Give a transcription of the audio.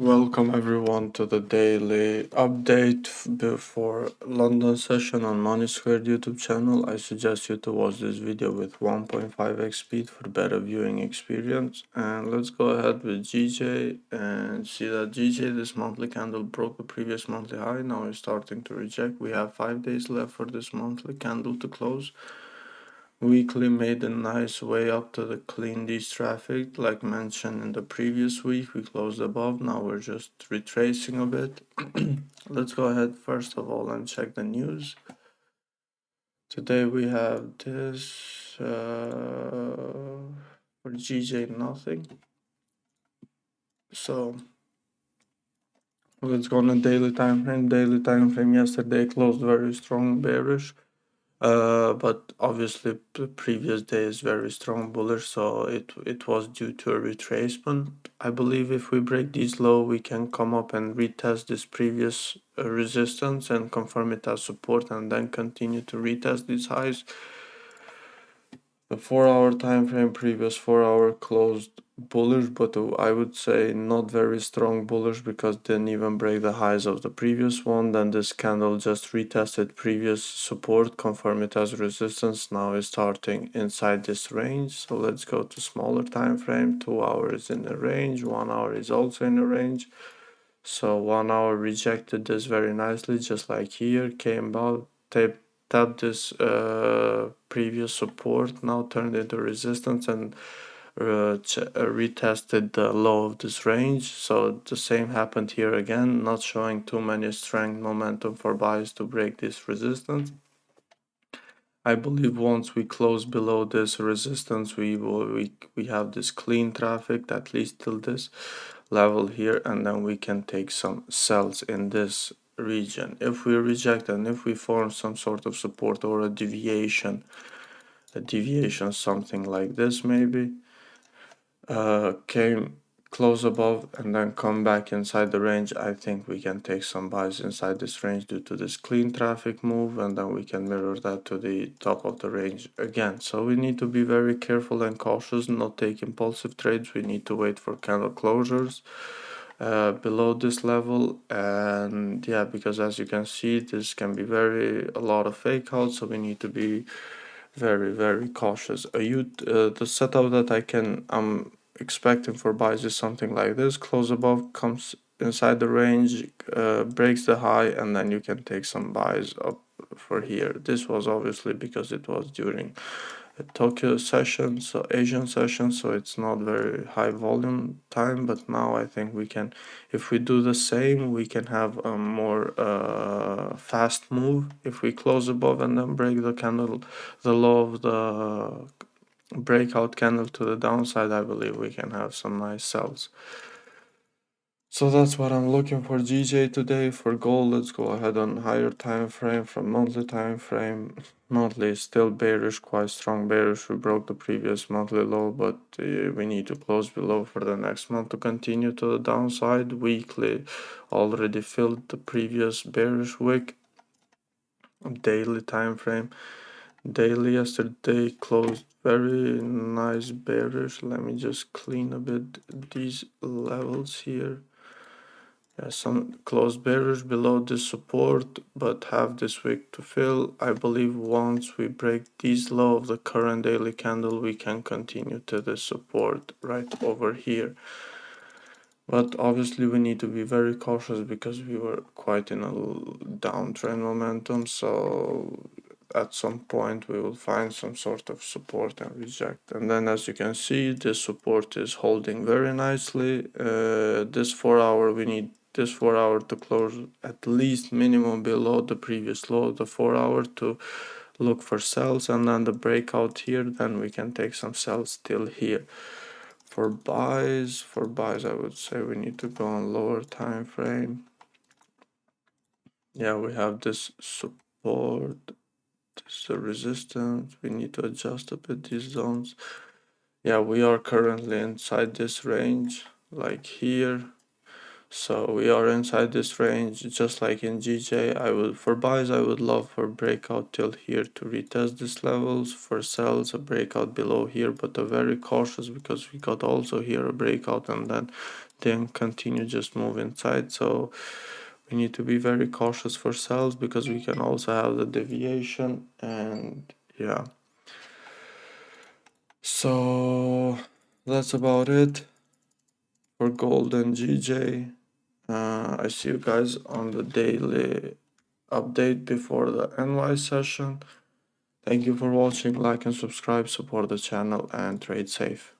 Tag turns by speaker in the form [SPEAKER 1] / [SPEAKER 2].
[SPEAKER 1] Welcome everyone to the daily update before London session on Money Squared YouTube channel. I suggest you to watch this video with 1.5x speed for better viewing experience. And let's go ahead with GJ and see that GJ, this monthly candle broke the previous monthly high. Now it's starting to reject. We have 5 days left for this monthly candle to close. Weekly made a nice way up to the clean these traffic. Like mentioned in the previous week, we closed above. Now we're just retracing a bit. Let's go ahead first of all and check the news. Today we have this for GJ nothing. So let's go on a daily time frame. Daily time frame yesterday closed very strong bearish. But obviously the previous day is very strong bullish, so it was due to a retracement. I believe if we break these low, we can come up and retest this previous resistance and confirm it as support, and then continue to retest these highs. The 4-hour time frame, previous 4-hour closed bullish, but I would say not very strong bullish because didn't even break the highs of the previous one. Then this candle just retested previous support, confirm it as resistance. Now is starting inside this range. So let's go to smaller time frame. 2 hours in the range, 1 hour is also in the range. So 1 hour rejected this very nicely, just like here, came out, tapped this previous support, now turned into resistance and retested the low of this range. So the same happened here again, not showing too many strength momentum for buys to break this resistance. I believe once we close below this resistance, we have this clean traffic at least till this level here, and then we can take some sells in this region. If we reject and if we form some sort of support or a deviation something like this maybe, came close above and then come back inside the range, I think we can take some buys inside this range due to this clean traffic move, and then we can mirror that to the top of the range again. So we need to be very careful and cautious, not take impulsive trades. We need to wait for candle closures below this level, and yeah, because as you can see, this can be a lot of fake outs, so we need to be very cautious. The setup that I'm expecting for buys is something like this: close above, comes inside the range, breaks the high, and then you can take some buys up for here. This was obviously because it was during a Tokyo session, so Asian session, so it's not very high volume time. But now I think we can, if we do the same, we can have a more fast move. If we close above and then break the candle, the low of the breakout candle to the downside, I believe we can have some nice sells. So that's what I'm looking for GJ today. For gold, let's go ahead on higher time frame from monthly time frame. Monthly is still bearish, quite strong bearish. We broke the previous monthly low, but we need to close below for the next month to continue to the downside. Weekly already filled the previous bearish wick. Daily time frame. Daily yesterday closed very nice bearish. Let me just clean a bit these levels here. Some closed bearish below this support, but have this wick to fill. I believe once we break this low of the current daily candle, we can continue to the support right over here. But obviously we need to be very cautious because we were quite in a downtrend momentum, so at some point we will find some sort of support and reject. And then as you can see, this support is holding very nicely. This 4-hour, we need this 4-hour to close at least minimum below the previous low, the 4-hour, to look for sells, and then the breakout here, then we can take some sells still here. For buys, I would say we need to go on lower time frame. Yeah, we have this support, this is a resistance. We need to adjust a bit these zones. Yeah, we are currently inside this range, like here. So we are inside this range, just like in GJ. For buys, I would love for breakout till here to retest these levels. For sells, a breakout below here, but very cautious because we got also here a breakout and then then continue just move inside. So we need to be very cautious for sells because we can also have the deviation, and yeah. So that's about it for gold and GJ. I see you guys on the daily update before the NY session. Thank you for watching. Like and subscribe, support the channel, and trade safe.